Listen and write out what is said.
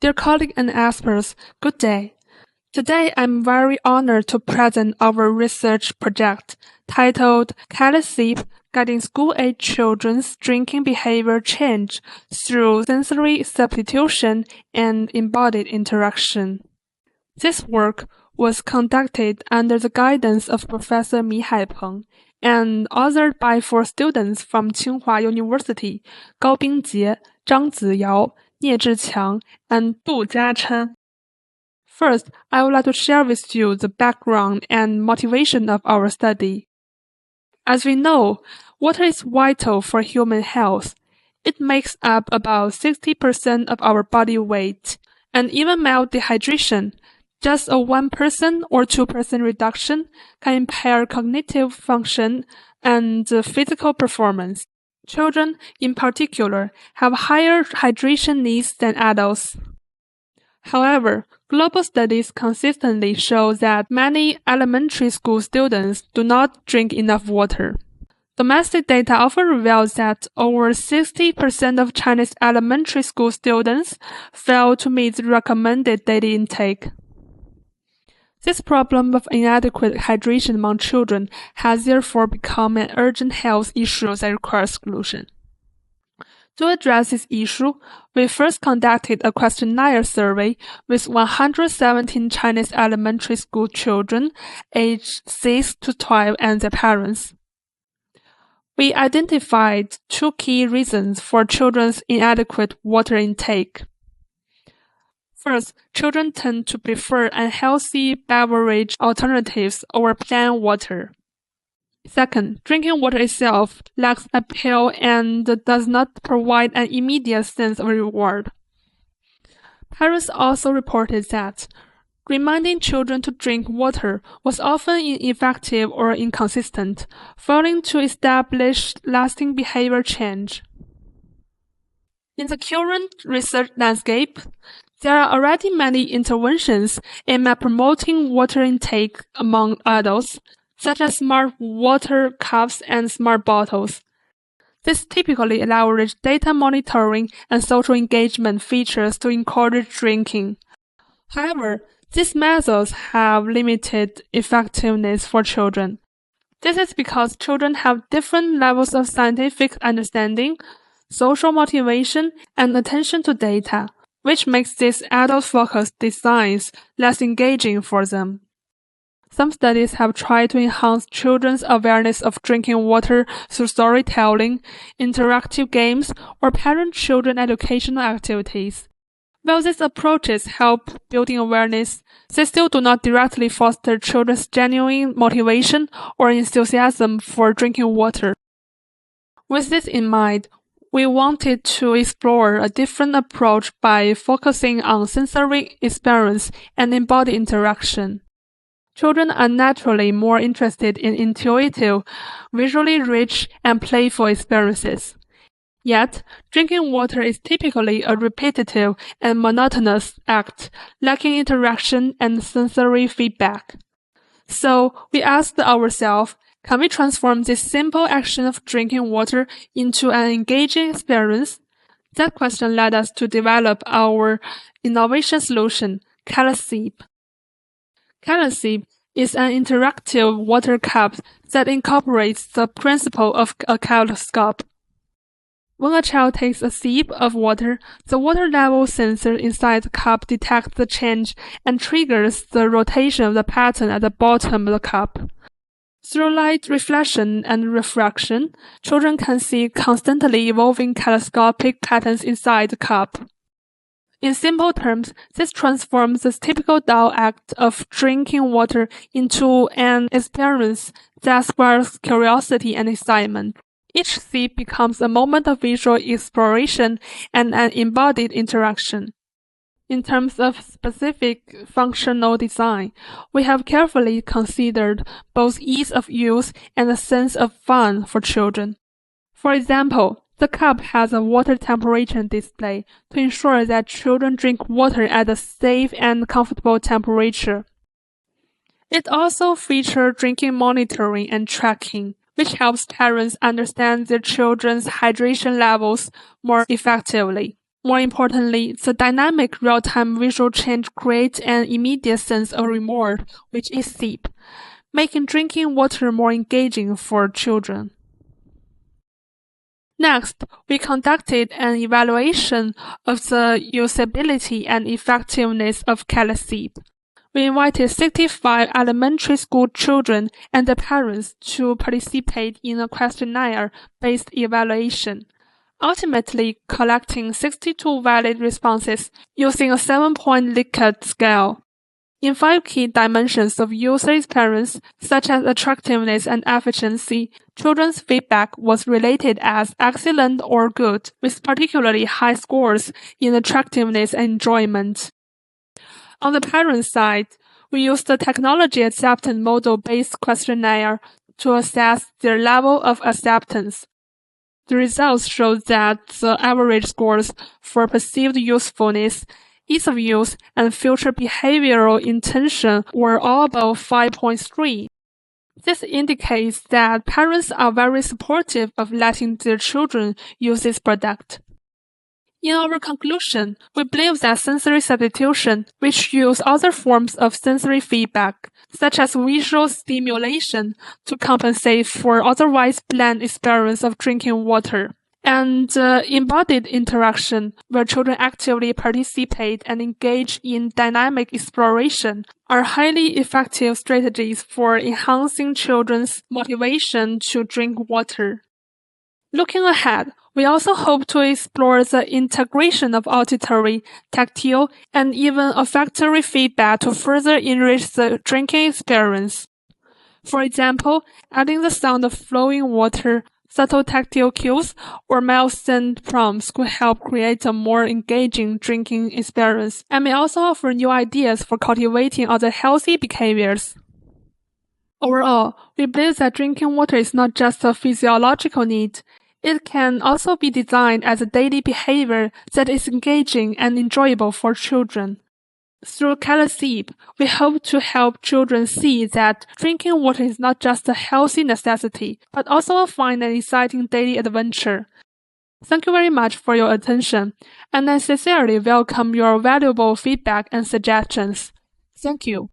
Dear colleague and experts, good day. Today I'm very honored to present our research project titled KaleidSip Guiding School-Age Children's Drinking Behavior Change Through Sensory Substitution and Embodied Interaction. This work was conducted under the guidance of Professor Haipeng and authored by 4 students from Tsinghua University, Bingjie, Zhang Ziyao, Zhiqiang, and Jiachen. First, I would like to share with you the background and motivation of our study. As we know, water is vital for human health. It makes up about 60% of our body weight, and even mild dehydration, just a 1% or 2% reduction, can impair cognitive function and physical performance. Children, in particular, have higher hydration needs than adults. However, global studies consistently show that many elementary school students do not drink enough water. Domestic data often reveals that over 60% of Chinese elementary school students fail to meet the recommended daily intake. This problem of inadequate hydration among children has therefore become an urgent health issue that requires solution. To address this issue, we first conducted a questionnaire survey with 117 Chinese elementary school children aged 6 to 12 and their parents. We identified 2 key reasons for children's inadequate water intake. First, children tend to prefer unhealthy beverage alternatives over plain water. Second, drinking water itself lacks appeal and does not provide an immediate sense of reward. Parents also reported that reminding children to drink water was often ineffective or inconsistent, failing to establish lasting behavior change. In the current research landscape, there are already many interventions aimed at promoting water intake among adults, such as smart water cups and smart bottles. This typically leverage data monitoring and social engagement features to encourage drinking. However, these methods have limited effectiveness for children. This is because children have different levels of scientific understanding, social motivation, and attention to data, which makes these adult-focused designs less engaging for them. Some studies have tried to enhance children's awareness of drinking water through storytelling, interactive games, or parent-children educational activities. While these approaches help building awareness, they still do not directly foster children's genuine motivation or enthusiasm for drinking water. With this in mind, we wanted to explore a different approach by focusing on sensory experience and embodied interaction. Children are naturally more interested in intuitive, visually rich, and playful experiences. Yet, drinking water is typically a repetitive and monotonous act, lacking interaction and sensory feedback. So, we asked ourselves, can we transform this simple action of drinking water into an engaging experience? That question led us to develop our innovation solution, KaleidSip. KaleidSip is an interactive water cup that incorporates the principle of a kaleidoscope. When a child takes a sip of water, the water level sensor inside the cup detects the change and triggers the rotation of the pattern at the bottom of the cup. Through light reflection and refraction, children can see constantly evolving kaleidoscopic patterns inside the cup. In simple terms, this transforms the typical dull act of drinking water into an experience that sparks curiosity and excitement. Each sip becomes a moment of visual exploration and an embodied interaction. In terms of specific functional design, we have carefully considered both ease of use and a sense of fun for children. For example, the cup has a water temperature display to ensure that children drink water at a safe and comfortable temperature. It also features drinking monitoring and tracking, which helps parents understand their children's hydration levels more effectively. More importantly, the dynamic real-time visual change creates an immediate sense of reward, which is sip, making drinking water more engaging for children. Next, we conducted an evaluation of the usability and effectiveness of KaleidSip. We invited 65 elementary school children and their parents to participate in a questionnaire-based evaluation, ultimately collecting 62 valid responses using a 7-point Likert scale. In 5 key dimensions of user experience, such as attractiveness and efficiency, children's feedback was rated as excellent or good, with particularly high scores in attractiveness and enjoyment. On the parent side, we used the technology acceptance model-based questionnaire to assess their level of acceptance. The results showed that the average scores for perceived usefulness, ease of use, and future behavioral intention were all above 5.3. This indicates that parents are very supportive of letting their children use this product. In our conclusion, we believe that sensory substitution, which use other forms of sensory feedback, such as visual stimulation, to compensate for otherwise bland experience of drinking water, and embodied interaction, where children actively participate and engage in dynamic exploration, are highly effective strategies for enhancing children's motivation to drink water. Looking ahead, we also hope to explore the integration of auditory, tactile, and even olfactory feedback to further enrich the drinking experience. For example, adding the sound of flowing water, subtle tactile cues, or mild scent prompts could help create a more engaging drinking experience and may also offer new ideas for cultivating other healthy behaviors. Overall, we believe that drinking water is not just a physiological need. It can also be designed as a daily behavior that is engaging and enjoyable for children. Through KaleidSip, we hope to help children see that drinking water is not just a healthy necessity, but also a fun and exciting daily adventure. Thank you very much for your attention, and I sincerely welcome your valuable feedback and suggestions. Thank you.